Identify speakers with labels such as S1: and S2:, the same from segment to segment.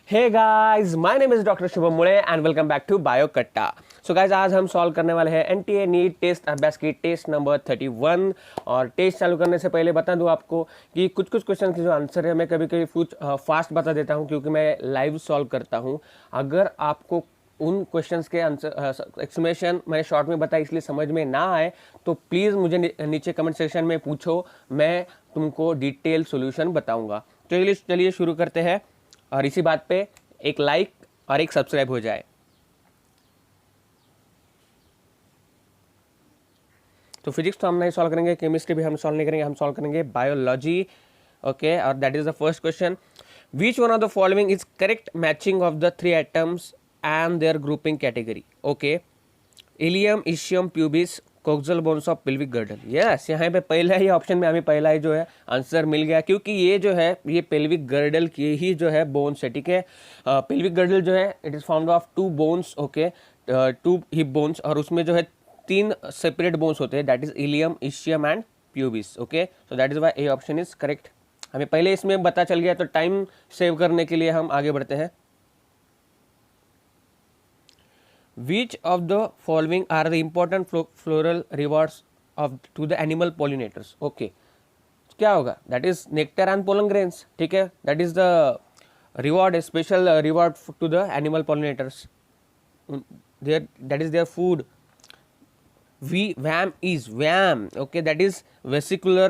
S1: Hey guys, my name is doctor Shubham Mude and welcome back to bio Katta. So guys, आज हम solve करने वाले हैं एनटीए नीट टेस्ट अभ्यास की टेस्ट नंबर 31। और टेस्ट चालू करने से पहले बता दूं आपको कि कुछ क्वेश्चन के जो आंसर है मैं कभी कभी कुछ फास्ट बता देता हूं क्योंकि मैं लाइव सॉल्व करता हूं। अगर आपको उन क्वेश्चंस के आंसर एक्सप्लेनेशन मैंने शॉर्ट में बताया इसलिए समझ में ना आए तो प्लीज़ मुझे नीचे कमेंट सेक्शन में पूछो, मैं तुमको डिटेल सॉल्यूशन बताऊंगा। चलिए शुरू करते हैं और इसी बात पे एक लाइक और एक सब्सक्राइब हो जाए। तो फिजिक्स तो हम नहीं सॉल्व करेंगे, केमिस्ट्री भी हम सॉल्व नहीं करेंगे, हम सॉल्व करेंगे बायोलॉजी। ओके, और that is the first question. Which one of the following is correct matching of the three atoms and their grouping category? Okay, ilium, ischium, pubis, coxal bones of pelvic girdle. Yes, यहाँ पे पहला ही option में हमें पहला ही जो है answer मिल गया क्योंकि ये जो है ये पेल्विक गर्डल की ही जो है बोन्स है। ठीक है, पेल्विक गर्डल जो है it is found of two bones. Okay, two hip bones, और उसमें जो है तीन सेपरेट बोन्स होते हैं, that is ilium, ischium and pubis. Okay, so that is why A option is correct. हमें पहले इसमें पता चल गया तो टाइम सेव करने के लिए हम आगे बढ़ते हैं। Which of the following are the important floral rewards of to the animal pollinators? Okay, क्या होगा? That is nectar and pollen grains. ठीक है, that is the reward, a special reward to the animal pollinators. That is their food. VAM is VAM. Okay, that is vesicular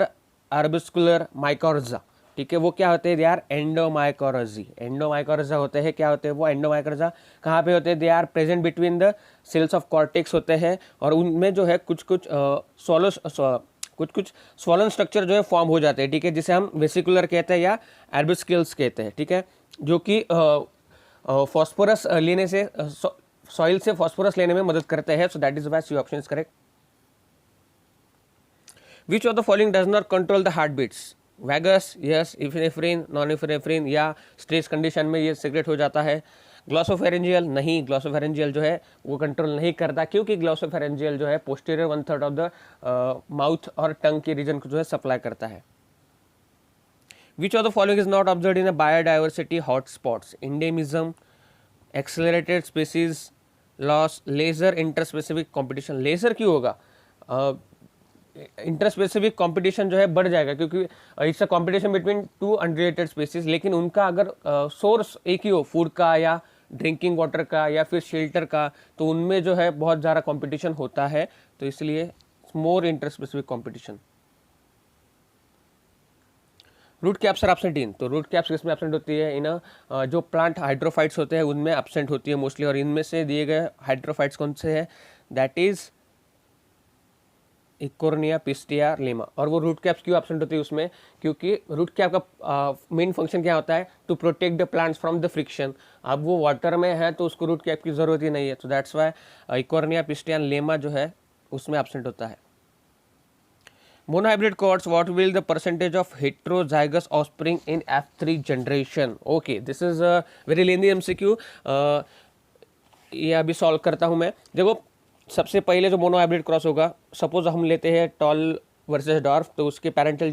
S1: arbuscular mycorrhiza. ठीक है, वो क्या होते हैं? They are एंडोमाइकोरजी। एंडोमाइकोरजा होते हैं, क्या होते हैं वो एंडोमाइकोरजा? कहाँ पे होते हैं? They are present between the cells of cortex होते हैं, और उनमें जो है कुछ कुछ स्वॉलन स्ट्रक्चर जो है फॉर्म हो जाते हैं। ठीक है, जिसे हम वेसिकुलर कहते हैं या एर्बिस्किल्स कहते हैं। ठीक है, जो कि फॉस्फोरस लेने से सॉइल से फॉस्फोरस लेने में मदद करते हैं। So that is why C option is correct. Which of the following does not control the heart beats? Vagus, yes, epinephrine, norepinephrine, या स्ट्रेस कंडीशन में ये सीक्रेट हो जाता है। ग्लॉसोफेरेंजियल, नहीं, ग्लॉसोफेरेंजियल जो है वो कंट्रोल नहीं करता क्योंकि ग्लॉसोफेरेंजियल जो है पोस्टीरियर 1/3 ऑफ द माउथ और टंग के रीजन को जो है सप्लाई करता है। Which of the following is not observe in a biodiversity hotspots? Endemism, accelerated species loss, lesser interspecific competition. Lesser क्यों होगा? इंटरस्पेसिफिक कंपटीशन जो है बढ़ जाएगा क्योंकि it's a competition between two unrelated species, लेकिन उनका अगर सोर्स एक ही हो, फूड का या ड्रिंकिंग वाटर का या फिर शेल्टर का, तो उनमें जो है बहुत ज़्यादा कंपटीशन होता है, तो इसलिए more interspecific competition. Root caps are absent in, तो रूट कैप्स किसमें एब्सेंट होती है? इन जो प्लांट हाइड्रोफाइट्स होते हैं उनमें एब्सेंट होती है मोस्टली, और इनमें से दिए गए हाइड्रोफाइट्स कौन से हैं? That is Eichhornia, Pistia, lemma. और वो रूट कैप्स क्यों एब्सेंट होती है उसमें? क्योंकि रूट कैप का मेन फंक्शन क्या होता है? To protect the plants from the friction. अब वो वाटर में है तो उसको रूट कैप की जरूरत ही नहीं है, तो that's why Eichhornia, Pistia, Lemna जो है उसमें एब्सेंट होता है। Monohybrid cords, what will the percentage of heterozygous offspring in F3 generation? Okay, this is a very lengthy MCQ. ये अभी सॉल्व करता हूँ मैं। देखो, सबसे पहले जो मोनोहाइब्रिड क्रॉस होगा, सपोज हम लेते हैं टॉल वर्सेस डॉर्फ, तो उसके पैरेंटल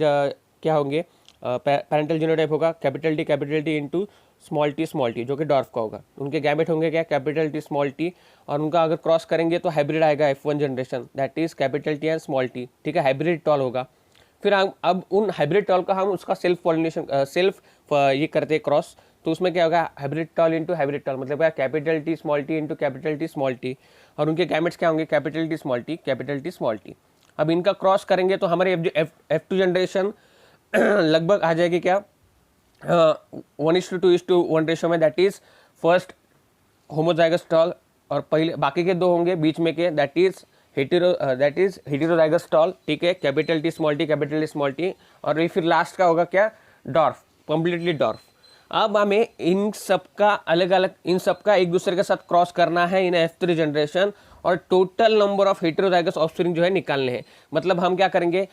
S1: क्या होंगे? पैरेंटल जीनोटाइप होगा capital T into small T, जो कि डॉर्फ का होगा। उनके गैमेट होंगे क्या? कैपिटल टी, स्मॉल टी, और उनका अगर क्रॉस करेंगे तो हाइब्रिड आएगा F1 generation, that is capital T and small T. ठीक है, हाइब्रिड टॉल होगा। फिर हम अब उन हाइब्रिड टॉल का हम उसका सेल्फ पॉलिनेशन ये करते हैं क्रॉस, तो उसमें क्या होगा? Hybrid tall into hybrid tall, मतलब क्या? Capital T small T into capital T small T, और उनके गैमेट्स क्या होंगे? Capital T small T, capital T small T. अब इनका क्रॉस करेंगे तो हमारे F2 जनरेशन लगभग आ जाएगी क्या? 1:2:1 रेशो में, that is first homozygous tall, और पहले बाकी के दो होंगे बीच में के, दैट इज हेटेरोजाइगस टॉल। ठीक है, capital T small T, capital T small T, और फिर लास्ट का होगा क्या? Dwarf, completely dwarf. अब हमें इन सबका एक दूसरे के साथ क्रॉस करना है इन F3 जनरेशन, और total number of heterozygous offspring जो है निकालने हैं। मतलब हम क्या करेंगे?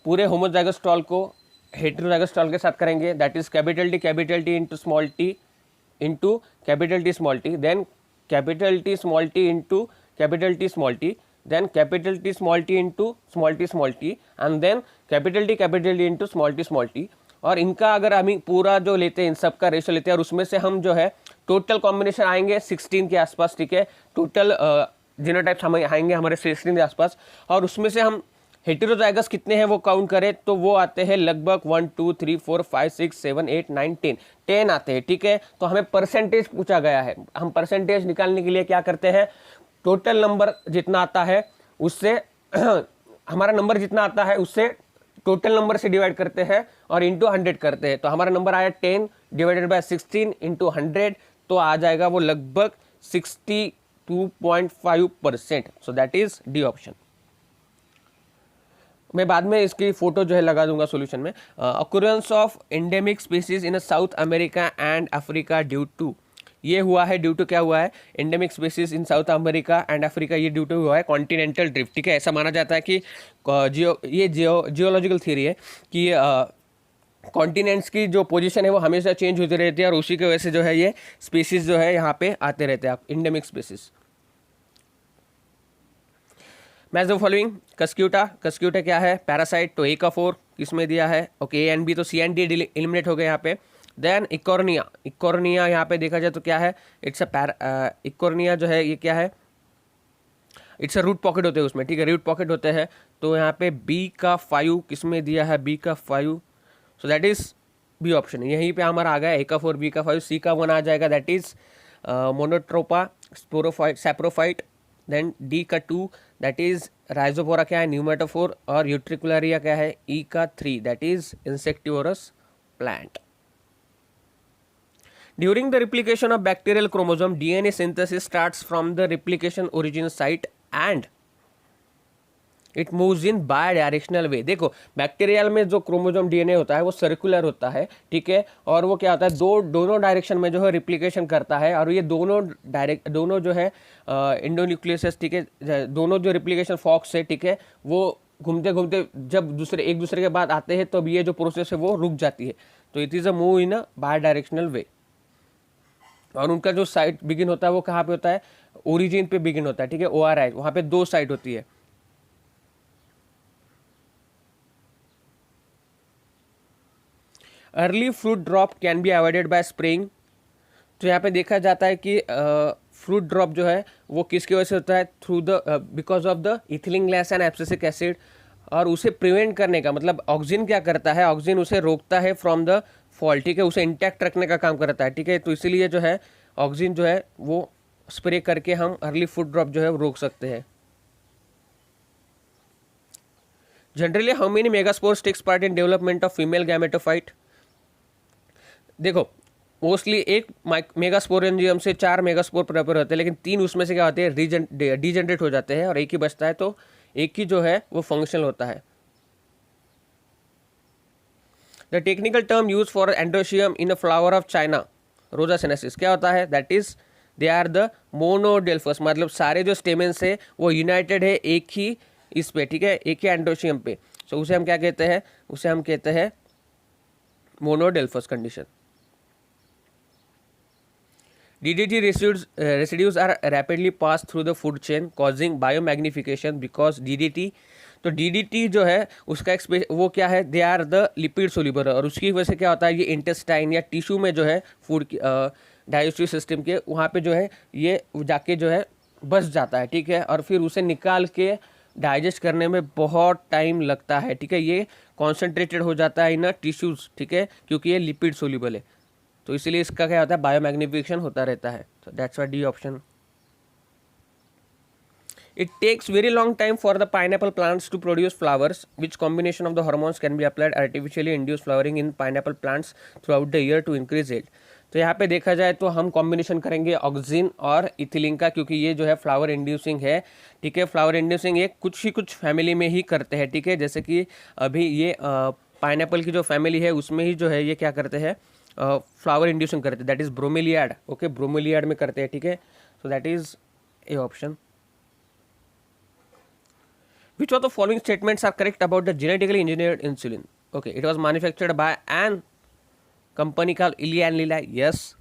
S1: पूरे होमोजाइगस टॉल को हेटेरोजाइगस टॉल के साथ करेंगे, that is capital T into small T into capital T small T, then capital T small T into capital T small T, then capital T small t into small t, and then capital T into small t, और इनका अगर हम पूरा जो लेते हैं, इन सब का रेशियो लेते हैं और उसमें से हम जो है टोटल कॉम्बिनेशन आएंगे 16 के आसपास, ठीक है, टोटल जीनोटाइप्स हमें आएंगे हमारे 16 के आसपास, और उसमें से हम हेटेरोजाइगस कितने हैं वो काउंट करें तो वो आते हैं लगभग 1 2 3 4 5 6 7 8 9 10 आते हैं, ठीक है। तो हमें परसेंटेज पूछा गया है, हम परसेंटेज निकालने के लिए क्या करते हैं, टोटल नंबर जितना आता है उससे हमारा नंबर जितना आता है उससे टोटल नंबर से डिवाइड करते हैं और इंटू 100 करते हैं। तो हमारा नंबर आया 10 डिवाइडेड बाय 16 इंटू 100, तो आ जाएगा वो लगभग 62.5%। सो दैट इज डी ऑप्शन। मैं बाद में इसकी फोटो जो है लगा दूंगा सॉल्यूशन में। Occurrence of endemic species in South America and Africa due to, ये हुआ है ड्यू टू, क्या हुआ है, endemic species in South America and Africa, ये ड्यू टू हुआ है कॉन्टिनेंटल ड्रिफ्ट, ठीक है। ऐसा माना जाता है कि जियोलॉजिकल थियरी है कि कॉन्टिनेंट्स की जो पोजीशन है वो हमेशा चेंज होती रहती है और उसी की वजह से जो है ये स्पीसीज जो है यहाँ पे आते रहते हैं, endemic species. Match the following, Cuscuta, Cuscuta क्या है, पैरासाइट, तो ए का 4 किसमें दिया है, ओके, ए एंड बी, तो सी एंड डी एलिमिनेट हो गए यहाँ पे। देन इकोर्निया, इकोर्निया यहाँ पे देखा जाए तो क्या है, इट्स अ इकोर्निया जो है ये क्या है, इट्स अ रूट पॉकेट होते हैं उसमें, ठीक है, रूट पॉकेट होते हैं। तो यहाँ पे बी का 5 किसमें दिया है, बी का 5, so that is B option. यहीं पे हमारा आ गया ए का 4 बी का 5, सी का 1 आ जाएगा, that is Monotropa sporophyte saprophyte. Then D का 2 दैट इज राइजोपोरा क्या है, न्यूमेटोफोर, और यूट्रिकुलरिया क्या है, ई का 3 that is insectivorous plant. During the replication of bacterial chromosome, DNA synthesis starts from the replication origin site and it moves in bi-directional way। देखो bacterial में जो क्रोमोसोम डीएनए होता है वो सर्कुलर होता है, ठीक है, और वो क्या होता है, दोनों डायरेक्शन में जो है रिप्लिकेशन करता है, और ये दोनों जो है एंडोन्यूक्लियस, ठीक है, दोनों जो रिप्लिकेशन फॉक्स है, ठीक है, वो घूमते घूमते जब एक दूसरे के बाद आते हैं तो ये जो प्रोसेस है वो रुक जाती है। तो it is a move in a bidirectional way. और उनका जो साइट बिगिन होता है वो कहाँ पे होता है, ओरिजिन पे बिगिन होता है, ठीक है, ORI, वहाँ पे 2 साइट होती है। Early fruit drop can be avoided by spraying, तो यहाँ पे देखा जाता है कि फ्रूट ड्रॉप जो है वो किसकी वजह से होता है, through the because of the ethylene glycol and abscisic acid, और उसे प्रिवेंट करने का मतलब ऑक्सीजन क्या करता है, ऑक्सीजन उसे रोकता है फ्रॉम द फॉल, ठीक है, उसे इंटैक्ट रखने का काम करता है, ठीक है। तो इसीलिए जो है ऑक्सीजन जो है वो स्प्रे करके हम अर्ली फ्रूट ड्रॉप जो है वो रोक सकते हैं। Generally how many megaspores takes part in development of female gametophyte, देखो मोस्टली एक मेगास्पोरेंजियम से 4 मेगास्पोर प्रेपर होते हैं, लेकिन 3 उसमें से क्या होते हैं, डीजनरेट हो जाते हैं और एक ही बचता है, तो एक ही जो है वो फंक्शनल होता है। The technical term use for androecium in a flower of China rosa sinensis क्या होता है, that is they are the monadelphous, मतलब सारे जो स्टेमेंस है वो यूनाइटेड है एक ही इस पे, ठीक है, एक ही एंड्रोशियम पे। सो उसे हम क्या कहते हैं, उसे हम कहते हैं मोनोडेल्फस condition. DDT residues are rapidly passed through the food chain causing biomagnification because DDT, तो DDT जो है उसका वो क्या है, they are the lipid soluble, और उसकी वजह से क्या होता है, ये इंटेस्टाइन या टिश्यू में जो है फूड डाइजेस्टिव सिस्टम के वहाँ पे जो है ये जाके जो है बस जाता है, ठीक है, और फिर उसे निकाल के डाइजेस्ट करने में बहुत टाइम लगता है, ठीक है, ये कॉन्सेंट्रेटेड हो जाता है इन टिश्यूज, ठीक है, क्योंकि ये लिपिड सोल्यूबल है, तो इसीलिए इसका क्या होता है, बायोमैग्निफिकेशन होता रहता है। तो that's why D option. It takes very long time for the pineapple plants to produce flowers, which combination of the hormones can be applied artificially induce flowering in pineapple plants throughout the year to increase it, तो यहाँ पे देखा जाए तो हम combination करेंगे auxin और ethylene का, क्योंकि ये जो है फ्लावर इंड्यूसिंग है, ठीक है, फ्लावर इंड्यूसिंग ये कुछ फैमिली में ही करते हैं, ठीक है, जैसे कि अभी ये पाइनएप्पल की जो फैमिली है उसमें ही जो है ये क्या करते हैं, फ्लावर इंड्यूसिंग करते हैं, that is bromeliad, okay, bromeliad में करते हैं, ठीक है, सो that is A option. Which of the following statements are correct about the genetically engineered insulin? Okay, it was manufactured by an company called Eli and Lilly. Yes.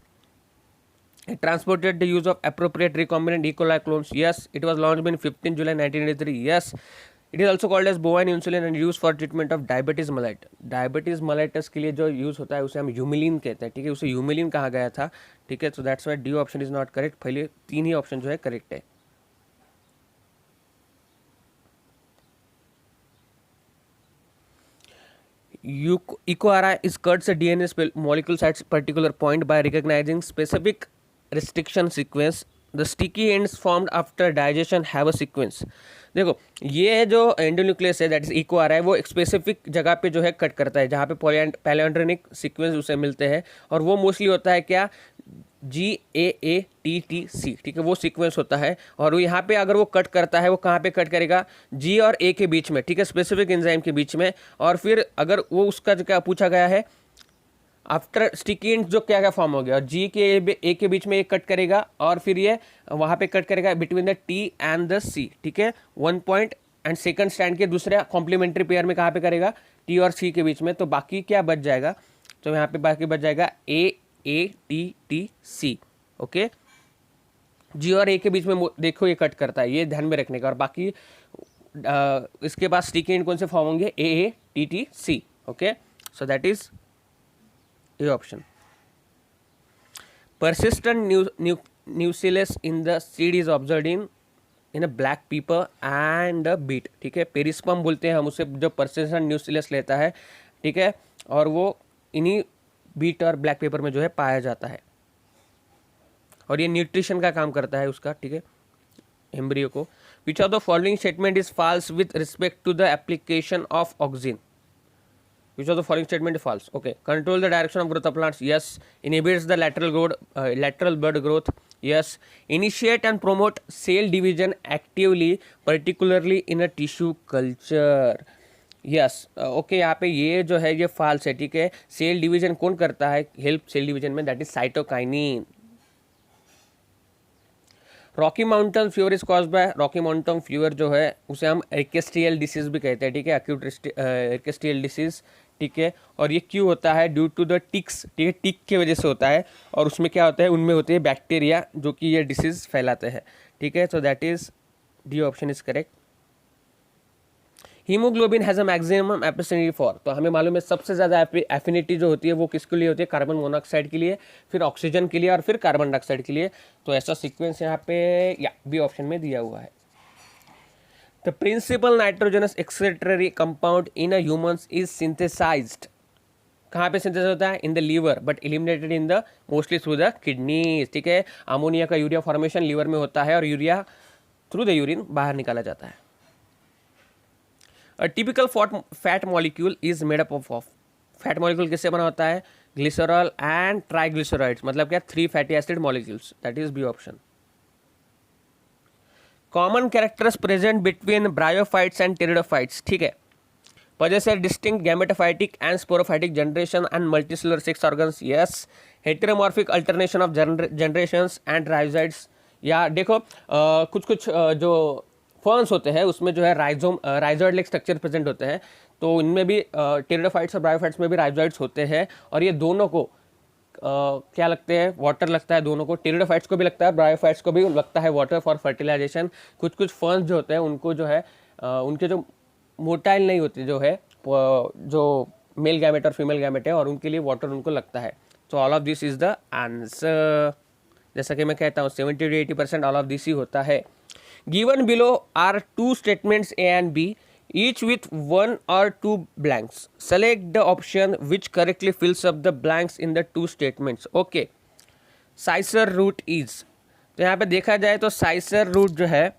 S1: It transported the use of appropriate recombinant E. coli clones. Yes. It was launched in 15 July 1983. Yes. It is also called as bovine insulin and use for treatment of diabetes mellitus. Diabetes mellitus के लिए जो use होता है उसे हम Humulin कहते हैं, ठीक है, उसे ह्यूमिलिन कहा गया था, ठीक है। So that's why D option is not correct. पहले 3 ही ऑप्शन जो है करेक्ट है। EcoRI is cuts a DNA molecules at particular point by recognizing specific restriction sequence. The sticky ends formed after digestion have a sequence. देखो ये जो endonuclease है that is EcoRI वो एक स्पेसिफिक जगह पे जो है कट करता है जहाँ पे पैलियोंड्रेनिक सीक्वेंस उसे मिलते हैं, और वो मोस्टली होता है क्या GAATTC, ठीक है, वो सीक्वेंस होता है। और वो यहाँ पे अगर वो कट करता है वो कहाँ पे कट करेगा, G और A के बीच में, ठीक है, स्पेसिफिक एंजाइम के बीच में। और फिर अगर वो उसका जो क्या पूछा गया है आफ्टर स्टिकी एंड जो क्या क्या फॉर्म हो गया, और G के A के बीच में ये कट करेगा और फिर ये वहाँ पे कट करेगा between the T and the C, ठीक है, 1 पॉइंट एंड सेकंड स्टैंड के दूसरे कॉम्प्लीमेंट्री पेयर में कहाँ पे करेगा, T और C के बीच में। तो बाकी क्या बच जाएगा, तो यहाँ पे बाकी बच जाएगा AATTC, ओके। G और A के बीच में देखो ये कट करता है, ये ध्यान में रखने का। और बाकी इसके पास स्टिकी एंड कौन से फॉर्म होंगे, AATTC, okay. So that is A option. persistent nucellus in the seed is observed in a black pepper and a beet, ठीक है, पेरिस्पम बोलते हैं हम उसे, जो persistent न्यूसिलस लेता है, ठीक है, और वो इन्हीं बीट और ब्लैक पेपर में जो है पाया जाता है, और ये न्यूट्रिशन का काम करता है उसका, ठीक है, एम्ब्रियो को। Which of the following statement is false with respect to the application of oxygen? Which of the following statement is false? Okay. Control the direction of growth of plants. Yes. Inhibits the lateral bud growth. Yes. Initiate and promote cell division actively, particularly in a tissue culture. Yes. Okay. यहाँ पे ये जो है ये false है, ठीक है। Cell division कौन करता है, हेल्प सेल डिवीजन में, that is cytokinin. Rocky mountain fever is caused by, Rocky mountain fever जो है उसे हम एर्केस्ट्रियल डिसीज भी कहते हैं, ठीक है, एक्यूट एर्केस्ट्रियल डिसीज, ठीक है। और ये क्यों होता है, ड्यू टू द टिक्स, ठीक है, टिक की वजह से होता है। और उसमें क्या होता है, उनमें होते हैं बैक्टीरिया जो कि ये डिसीज फैलाते हैं, ठीक है। सो that is D option is correct. Haemoglobin has a maximum affinity for, तो हमें मालूम है सबसे ज़्यादा एफिनिटी जो होती है वो किसके लिए होती है, कार्बन मोनोऑक्साइड के लिए, फिर ऑक्सीजन के लिए, और फिर कार्बन डाइऑक्साइड के लिए। तो ऐसा सीक्वेंस यहाँ पे या बी ऑप्शन में दिया हुआ है। The principal nitrogenous excretory compound in a humans is synthesised, कहाँ पे सिंथेसाइज होता है, in the liver, but eliminated in the mostly through the kidneys, ठीक है। अमोनिया का यूरिया फॉर्मेशन लीवर में होता है और यूरिया थ्रू द यूरिन बाहर निकाला जाता है। A typical fat molecule is made up of, fat molecule किससे बना होता है, ग्लिसरॉल एंड ट्राइग्लिसराइड्स, मतलब क्या 3 fatty acid molecules, that is B option. Common characters present between bryophytes and pteridophytes, ठीक है, possess distinct gametophytic and sporophytic generation and multicellular sex organs. Yes. Heteromorphic alternation of generations and rhizoids. या देखो कुछ जो ferns होते हैं उसमें जो है राइजोइड लाइक स्ट्रक्चर प्रेजेंट होते हैं, तो इनमें भी टेरिडोफाइट्स और ब्रायोफाइट्स में भी राइजोइड्स होते हैं, और ये दोनों को क्या लगते हैं, वाटर लगता है दोनों को, टेरिडोफाइट्स को भी लगता है, ब्रायोफाइट्स को भी लगता है वाटर फॉर फर्टिलाइजेशन। कुछ फर्न्स जो होते हैं उनको जो है उनके जो मोटाइल नहीं होती जो है, जो मेल गैमेट और फीमेल गैमेट है, और उनके लिए वाटर उनको लगता है। तो all of this is the answer. जैसा कि मैं कहता हूँ 70 to 80% ऑल ऑफ दिस ही होता है। Given below are 2 statements A and B, each with 1 or 2 blanks. Select the option which correctly fills up the blanks in the 2 statements. Okay. Scissor root is, तो यहाँ पे देखा जाए तो साइसर root जो है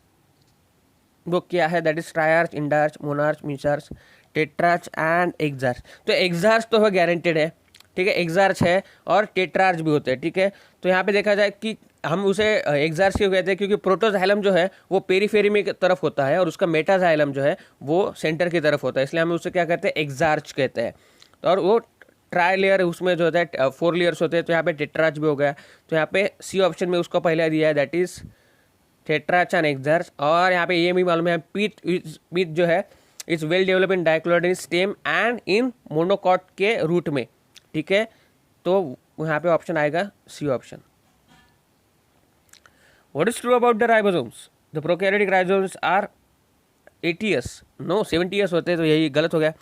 S1: वो क्या है, that is triarch, endarch, monarch, mesarch, tetrarch and exarch. तो एक्सार्च तो है गारंटेड है, ठीक है, एक्सार्च है और टेट्रार्च भी होते हैं, ठीक है। तो यहाँ पे देखा जाए कि हम उसे एक्सार्च क्यों कहते हैं, क्योंकि प्रोटोजाइलम जो है वो पेरीफेरी में तरफ होता है और उसका मेटाजाइलम जो है वो सेंटर की तरफ होता है, इसलिए हम उसे क्या कहते हैं, एक्सार्च कहते हैं। तो और वो ट्राई लेयर उसमें जो होता है 4 लेयर्स होते हैं, तो यहाँ पे टेट्रार्च भी हो गया। तो यहाँ पे सी ऑप्शन में उसको पहले दिया है, दैट इज टेट्रार्च एंड एक्सार्च। और यहाँ पे ये भी मालूम है पीट जो है is well develop in dicotyledon stem and in monocot के रूट में, ठीक है। तो यहाँ पे ऑप्शन आएगा C option. What is true about the ribosomes? The prokaryotic ribosomes are 80s, no 70s होते हैं, तो यही गलत हो गया.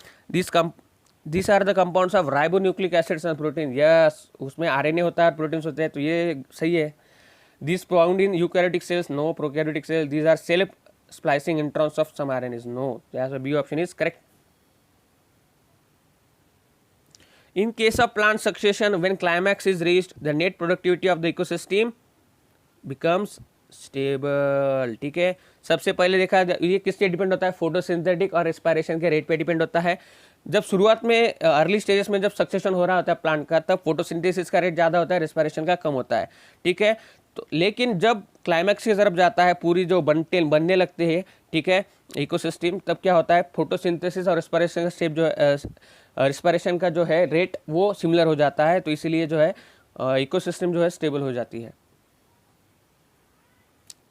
S1: This are the compounds of ribonucleic acids and protein. Yes, उसमें आरएनए होता है, प्रोटीन्स होते हैं, तो ये सही है. This found in eukaryotic cells, no. Prokaryotic cells, these are self splicing introns of some RNAs, no. The B option is correct. In case of plant succession, when climax is reached, the net productivity of the ecosystem becomes stable. ठीक है, सबसे पहले देखा ये किससे depend होता है, photosynthetic और रेस्पिरेशन के रेट पे डिपेंड होता है. जब शुरुआत में अर्ली स्टेजेस में जब सक्सेशन हो रहा होता है प्लांट का, तब फोटोसिंथेसिस का रेट ज़्यादा होता है, रेस्पिरेशन का कम होता है. ठीक है, तो लेकिन जब क्लाइमैक्स की तरफ जाता है, पूरी जो बनने लगते हैं, ठीक है, इकोसिस्टम, तब क्या होता है, फोटोसिंथेसिस और रेस्पिरेशन का स्टेप जो है, रेस्पिरेशन का जो है रेट वो सिमिलर हो जाता है, तो इसीलिए जो है इकोसिस्टम जो है स्टेबल हो जाती है.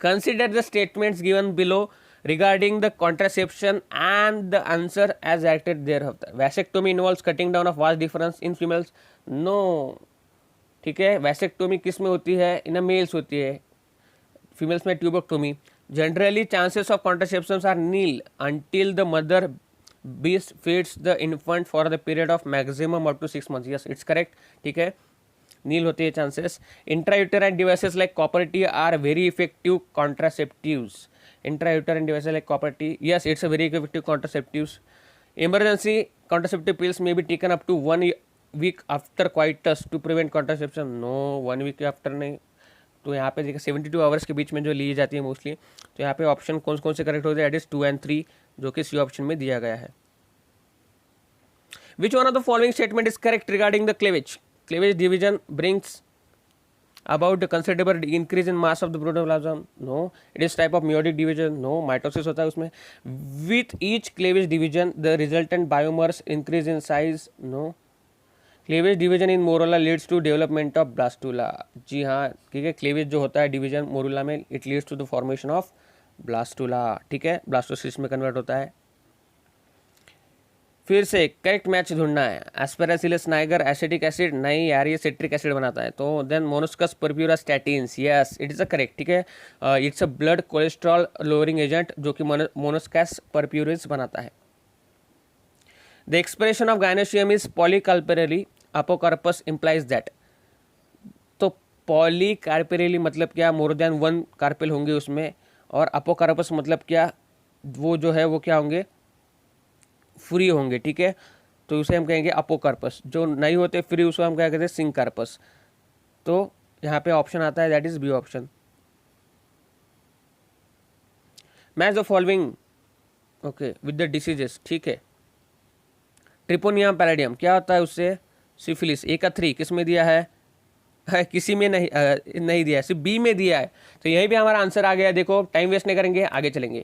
S1: Consider the statements given below regarding the contraception and the answer as acted thereafter. Vasectomy involves cutting down of vast difference in females. No. ठीक है, वैसेक्टोमी किस में होती है, इन मेल्स होती है, फीमेल्स में tubectomy. Generally chances of contraception are nil until the mother beast feeds the infant for the period of maximum up to 6 months. Yes, it's correct. ठीक है, नील होती है chances. Intrauterine devices like copper T are very effective contraceptives. Intrauterine devices like copper T, yes, it's a very effective contraceptives. Emergency contraceptive pills may be taken up to 1 week after coitus to prevent contraception. No, 1 week after नहीं. तो यहाँ पे देखिए 72 hours के बीच में जो ली जाती है मोस्टली. तो यहाँ पे ऑप्शन कौन से करेक्ट होते हैं, दैट इज 2 and 3, जो कि सी ऑप्शन में दिया गया है. Which one of the following statement is correct regarding the cleavage. Cleavage division brings about a considerable increase in mass of the protoplasm. No. It is type of meiotic division. No. Mitosis होता है उसमें. With each cleavage division, the resultant biomass increase in size. No. Cleavage division in morula leads to development of blastula. जी हाँ, ठीक है, cleavage जो होता है division morula में, it leads to the formation of blastula. ठीक है, ब्लास्टोसिस में कन्वर्ट होता है. फिर से करेक्ट मैच ढूंढना है. एस्पेरासिलस नाइगर एसिटिक एसिड नहीं यार, ये सिट्रिक एसिड बनाता है. तो then Monascus purpureus statins, yes, it is a correct. ठीक है, it's a blood cholesterol lowering agent जो कि मोनोस्कस परप्यूरिस बनाता है. The expression of gynoecium is polycarpellary apocarpous implies that. तो पॉलीकार्पेरली मतलब क्या, मोर देन 1 कार्पेल होंगे उसमें, और अपोकार्पस मतलब क्या, वो जो है वो क्या होंगे, फ्री होंगे. ठीक है, तो उसे हम कहेंगे अपोकार्पस. जो नहीं होते फ्री उसको हम क्या कहते हैं, सिंकार्पस. तो यहाँ पे ऑप्शन आता है, that is B option. Match the following okay with the diseases. ठीक है, ट्रिपोनियम पैलेडियम क्या होता है उससे, सिफिलिस. ए का 3 किस में दिया है, किसी में नहीं दिया है, सिर्फ बी में दिया है. तो यही भी हमारा आंसर आ गया. देखो टाइम वेस्ट नहीं करेंगे, आगे चलेंगे.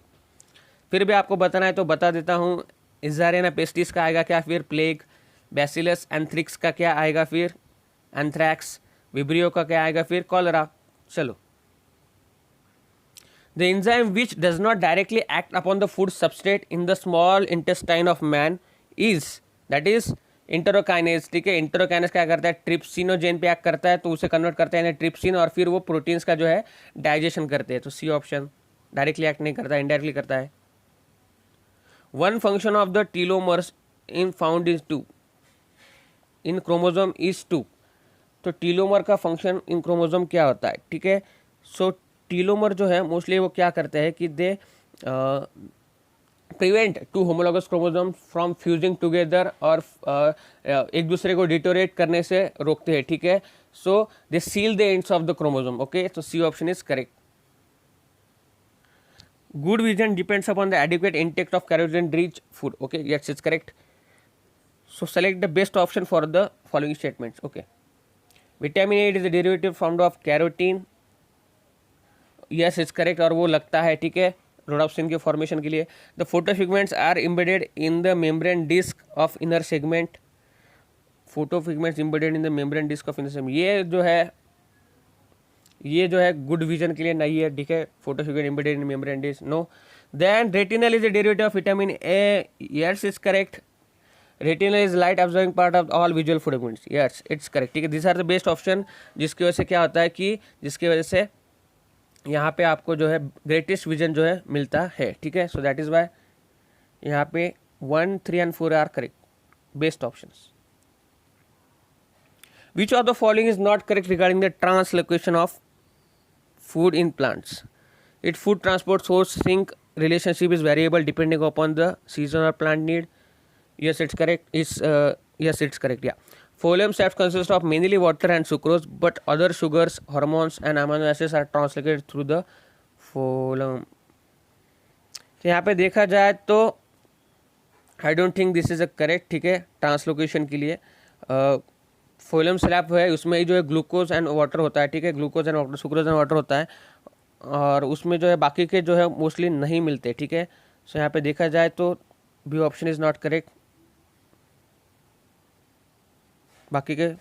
S1: फिर भी आपको बताना है तो बता देता हूँ. इजारियाना पेस्टिस का आएगा क्या, फिर प्लेग. बैसिलस एंथ्रिक्स का क्या आएगा, फिर एंथ्रैक्स. विब्रियो का क्या आएगा, फिर कॉलरा. चलो, the enzyme which does not directly act upon the food substrate in the small intestine of man is, that is इंटरोकाइनेज. ठीक है, इंटरोकाइनेज क्या करता है, ट्रिप्सिनोजेन पे एक्ट करता है, तो उसे कन्वर्ट करते हैं ट्रिप्सिन, और फिर वो प्रोटीन्स का जो है डाइजेशन करते हैं. तो सी ऑप्शन. डायरेक्टली एक्ट नहीं करता, इनडायरेक्टली करता है. One function of the telomers in found is 2 in chromosome is 2. तो टीलोमर का फंक्शन इन क्रोमोसोम क्या होता है. ठीक है, सो टीलोमर जो है मोस्टली वो क्या करते हैं कि they prevent 2 homologous chromosome from fusing together, और एक दूसरे को डिटोरेट करने से रोकते हैं. ठीक है, so they seal the ends of the chromosome. Okay, तो C option is correct. Good vision depends upon the adequate intake of carotene-rich food. Okay, yes, it's correct. So select the best option for the following statements. Okay, vitamin A is a derivative form of carotene. Yes, it's correct. और वो लगता है. ठीक है, rhodopsin के formation के लिए. The photopigments are embedded in the membrane disc of inner segment. Photopigments embedded in the membrane disc of inner segment. ये जो है गुड विजन के लिए नहीं है. ठीक है, photopigment embedded in membrane disc. No. Then retinal is a derivative of vitamin A. Yes, is correct. Retinal is light absorbing part of all visual filaments. Yes, it's correct. ठीक है, this are the best option, जिसकी वजह से क्या होता है कि जिसकी वजह से यहाँ पे आपको जो है ग्रेटेस्ट विजन जो है मिलता है. ठीक है, सो दैट इज वाई यहाँ पे 1, 3 and 4 are correct, best options. Which of the following is not correct regarding the translocation of food in plants? Its food transport source sink relationship is variable depending upon the season or plant need. Yes, it's correct. Yes, it's correct. Yeah. Phloem saps consist of mainly water and sucrose, but other sugars, hormones, and amino acids are translated through the phloem. तो यहाँ पे देखा जाए तो I don't think this is a correct. ठीक है, translocation के लिए फोलम स्लैब है, उसमें जो है ग्लूकोज एंड वाटर होता है. ठीक है, glucose and water, sucrose and water होता है, और उसमें जो है बाकी के जो है मोस्टली नहीं मिलते. ठीक है, सो यहाँ पे देखा जाए तो B option is not correct. बाकी के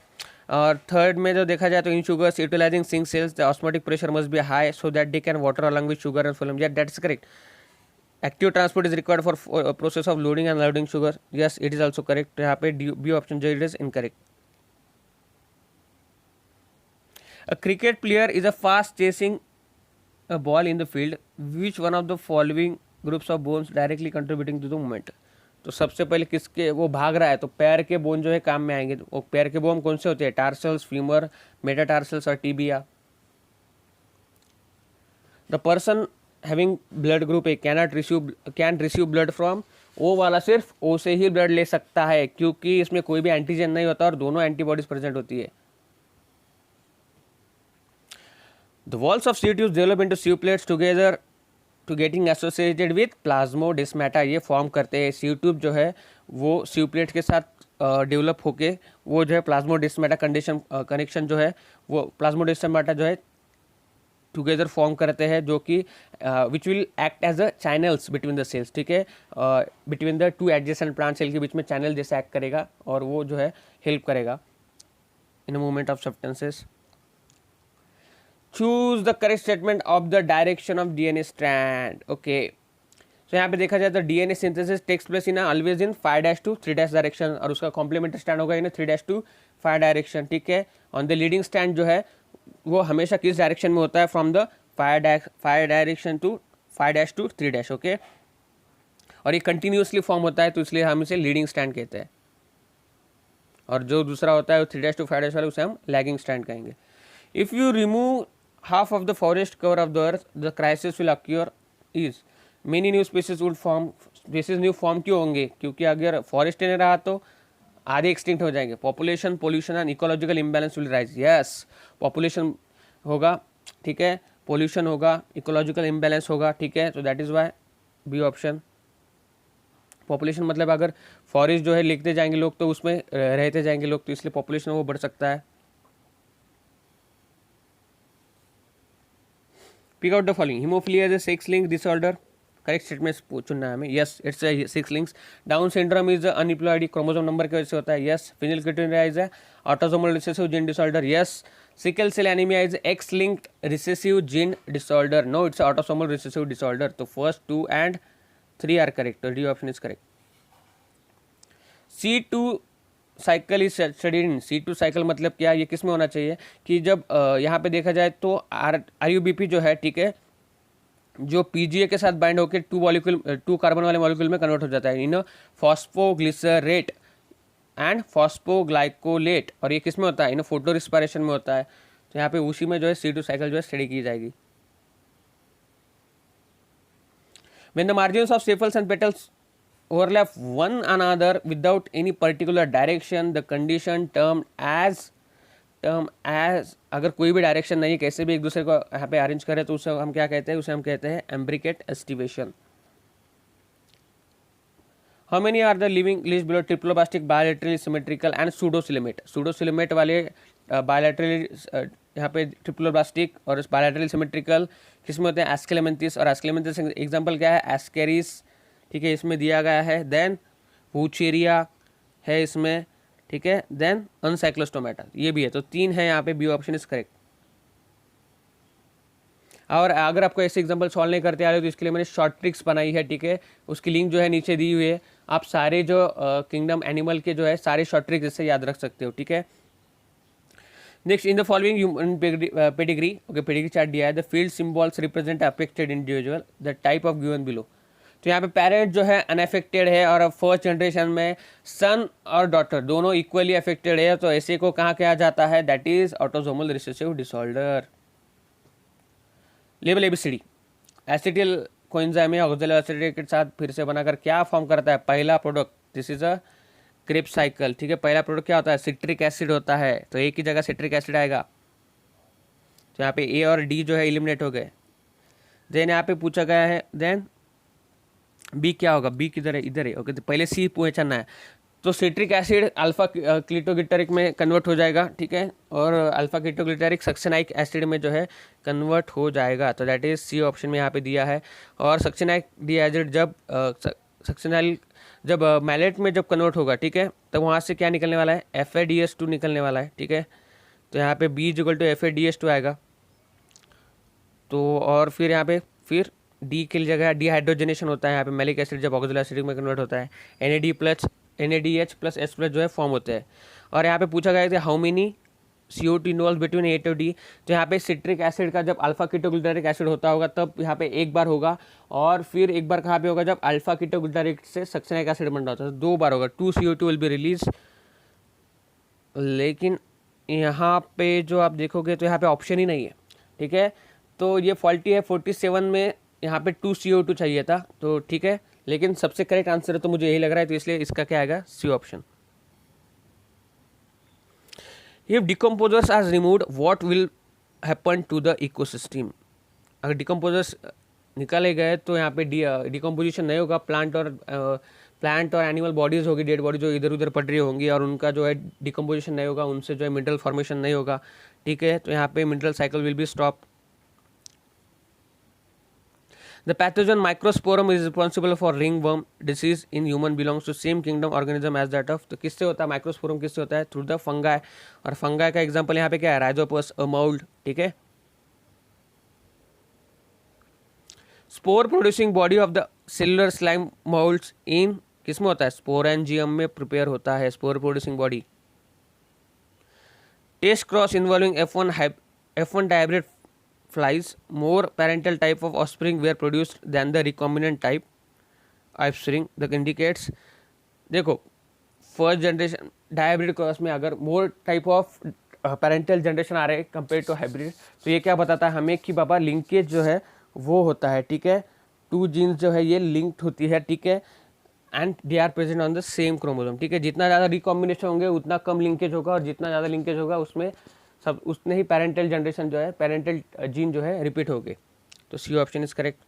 S1: और थर्ड में जो देखा जाए तो in sugars utilizing sink cells the osmotic pressure must be high so that they can water along with sugar and phloem. That is correct. Active transport is required for process of loading and unloading sugar. Yes, it is also correct. यहाँ पे B option जो it is incorrect. A cricket player is a fast chasing a ball in the field. Which one of the following groups of bones directly contributing to the movement? तो सबसे पहले किसके वो भाग रहा है तो पैर के बोन जो है काम में आएंगे. तो पैर के बोन कौन से होते हैं? टार्सल्स, फीमर, मेटाटार्सल्स और टीबिया. The person having blood group A can receive blood from O वाला सिर्फ ओ से ही ब्लड ले सकता है, क्योंकि इसमें कोई भी एंटीजन नहीं होता और दोनों एंटीबॉडीज प्रेजेंट होती है. The walls of sieve tubes develop into sieve plates together to getting associated with plasmodesmata. ये फॉर्म करते हैं. sieve tube जो है वो sieve plate के साथ डेवलप होके वो जो है प्लाज्मोडेस्माटा कनेक्शन जो है वो प्लाज्मोडेस्माटा जो है टुगेदर फॉर्म करते हैं, जो कि which will act as a channels between the cells. ठीक है, between the two adjacent plant cell के बीच में चैनल जैसे एक्ट करेगा और वो जो है हेल्प करेगा in the movement of substances. Choose the correct statement of the direction of DNA strand. Okay, so यहाँ पे देखा जाए तो DNA synthesis takes place in always in 5' to 3' direction, और उसका कॉम्प्लीमेंट्री स्ट्रैंड होगा इन 3' to 5 डायरेक्शन. ठीक है, ऑन द लीडिंग स्ट्रैंड जो है वो हमेशा किस डायरेक्शन में होता है? From the 5 direction to 5' to 3'. Okay, और ये कंटिन्यूसली फॉर्म होता है तो इसलिए हम इसे लीडिंग स्ट्रैंड कहते हैं, और जो दूसरा होता है 3' to 5' वाले उसे हम लैगिंग स्ट्रैंड कहेंगे. If you remove half of the forest cover of the earth, the crisis will occur is many new species would form. species new form क्यों होंगे? क्योंकि अगर फॉरेस्ट नहीं रहा तो आधे एक्सटिंक्ट हो जाएंगे. Population, pollution and ecological imbalance will rise. Yes, population होगा. ठीक है, पोल्यूशन होगा, इकोलॉजिकल इम्बैलेंस होगा. ठीक है, तो that is why B option. Population मतलब अगर फॉरेस्ट जो है लिखते जाएंगे लोग तो उसमें रहते जाएंगे लोग, तो इसलिए पॉपुलेशन वो बढ़ सकता है. Pick out the following. Hemophilia is a sex-linked disorder. Correct statement चुनना है हमें. Yes, it's a sex-linked. Down syndrome is a aneuploid chromosome number की वजह से होता है. Yes. Phenylketonuria is a autosomal recessive gene disorder. Yes. Sickle cell anemia is X-linked recessive gene disorder. No, it's autosomal recessive disorder. तो first 2 and 3 are correct. So D option is correct. C2 cycle is studied in. C2 cycle मतलब क्या? ये किस में होना चाहिए कि जब यहाँ पे देखा जाए तो RUBP जो है, ठीक है, जो PGA के साथ बाइंड होकर 2 कार्बन वाले मॉलिक्यूल में कन्वर्ट हो जाता है इन फॉस्फोग्लिसरेट एंड फॉस्फोग्लाइकोलेट, और ये किस में होता है? इन फोटो रिस्पायरेशन में होता है. तो यहाँ पे उसी में जो है C2 साइकिल जो है स्टडी की जाएगी. When the margins of sepals and petals overlap one another without any particular direction, the condition termed as अगर कोई भी डायरेक्शन नहीं, कैसे भी एक दूसरे को यहाँ पे अरेंज करें तो उसे हम क्या कहते हैं? उसे हम कहते हैं imbricate aestivation. How many are the living list below triploblastic, bilaterally symmetrical and pseudocoelomate. Pseudocoelomate वाले बायलैटरली यहाँ पे ट्रिप्लोब्लास्टिक और बायलैटरली सिमेट्रिकल किसमें होते हैं? एस्केलेमेंथिस. और एस्केलेमेंथिस एग्जाम्पल क्या है? एस्केरिस. ठीक है, इसमें दिया गया है. देन वूचेरिया है इसमें. ठीक है, देन अनसाइक्लोस्टोमेटा ये भी है. तो 3 है यहाँ पे. B option is correct. और अगर आपको ऐसे एग्जांपल सॉल्व नहीं करते आ रहे तो इसके लिए मैंने शॉर्ट ट्रिक्स बनाई है. ठीक है, उसकी लिंक जो है नीचे दी हुई है. आप सारे जो किंगडम एनिमल के जो है सारे शॉर्ट ट्रिक्स इससे याद रख सकते हो. ठीक है, next in the following human pedigree. Okay, pedigree chart दिया है. The field symbols represent affected individual. The type of given below. तो यहाँ पे पेरेंट जो है अनएफेक्टेड है और फर्स्ट जनरेशन में सन और डॉटर दोनों इक्वली अफेक्टेड है, तो ऐसे को कहाँ किया जाता है, that is autosomal recessive disorder. Level ABCD, acetyl coenzyme या ऑक्सैलिक एसिड के साथ फिर से बनाकर क्या फॉर्म करता है, पहला product, this is a Krebs cycle, ठीक है। पहला प्रोडक्ट क्या होता है, सिट्रिक एसिड होता है, तो एक ही जगह सिट्रिक एसिड आएगा, तो यहाँ पे ए और डी जो है एलिमिनेट हो गए। देन यहाँ पे पूछा गया है, देन बी क्या होगा, बी किधर है, इधर है, ओके। तो पहले सी पूछना है, तो सिट्रिक एसिड अल्फा क्लीटोग्लिटरिक में कन्वर्ट हो जाएगा, ठीक है, और अल्फा क्लीटोग्लिटरिक सक्सेनाइक एसिड में जो है कन्वर्ट हो जाएगा, तो दैट इज सी ऑप्शन में यहाँ पे दिया है। और सक्सेनाइक डिहाइड्रेट जब सक्सेनाइल जब मैलेट में जब कन्वर्ट होगा, ठीक है, तब वहाँ से क्या निकलने वाला है, FADS2 निकलने वाला है, ठीक है। तो यहाँ पे B इक्वल टू FADS2 आएगा। तो और फिर यहाँ पे फिर डी की जगह डिहाइड्रोजनेशन होता है, यहाँ पे मैलिक एसिड जब ऑक्सैलिक एसिड में कन्वर्ट होता है, NADH प्लस H प्लस जो है फॉर्म होते हैं। और यहाँ पे पूछा गया था how many CO2 involve between A to D, तो यहाँ पे सिट्रिक एसिड का जब अल्फा कीटोग्लिसरिक एसिड होता होगा तब यहाँ पे एक बार होगा, और फिर एक बार कहाँ पे होगा, जब अल्फा कीटोग्लिसरिक से सक्सेनिक एसिड बन रहा होता है, तो 2 बार होगा, 2 CO2 विल बी रिलीज। लेकिन यहाँ पे जो आप देखोगे तो यहाँ पे ऑप्शन ही नहीं है, ठीक है, तो ये फॉल्टी है। 47 में यहाँ पे 2 CO2 चाहिए था, तो ठीक है, लेकिन सबसे करेक्ट आंसर है तो मुझे यही लग रहा है, तो इसलिए इसका क्या आएगा, C option. If decomposers are removed, what will happen to the ecosystem? अगर डिकम्पोजर्स निकाले गए तो यहाँ पे डिकम्पोजिशन नहीं होगा, प्लांट और एनिमल बॉडीज होगी, डेड बॉडी जो इधर उधर पड़ रही होंगी, और उनका जो है डिकम्पोजिशन नहीं होगा, उनसे जो है मिनरल फॉर्मेशन नहीं होगा, ठीक है, तो यहाँ पे mineral cycle will be stop. The pathogen Microsporum is responsible for ringworm disease in human belongs to same kingdom organism as that of, तो किससे होता है माइक्रोस्पोरम, किससे होता है, थ्रू द फंगाई, और फंगाई का एग्जांपल यहाँ पे क्या है, राइजोपस, अ मोल्ड, ठीक है। Spore producing body of the cellular slime moulds in किसमें होता है, स्पोरेंजियम में प्रिपेयर होता है spore producing body. Test cross involving F1 dihybrid flies, more parental type of offspring were produced than the recombinant type offspring, that indicates, देखो first generation dihybrid cross में अगर more type of parental generation आ रहे हैं compare to hybrid, तो ये क्या बताता है हमें कि बाबा लिंकेज जो है वो होता है, ठीक है, 2 जीन्स जो है ये लिंक्ड होती है, ठीक है, and they are present on the same chromosome, ठीक है। जितना ज़्यादा रिकॉम्बिनेशन होंगे उतना कम लिंकेज होगा, और जितना ज़्यादा लिंकेज होगा उसमें सब उसने ही पेरेंटल जनरेशन जो है, पेरेंटल जीन जो है रिपीट हो गए, तो C option is correct.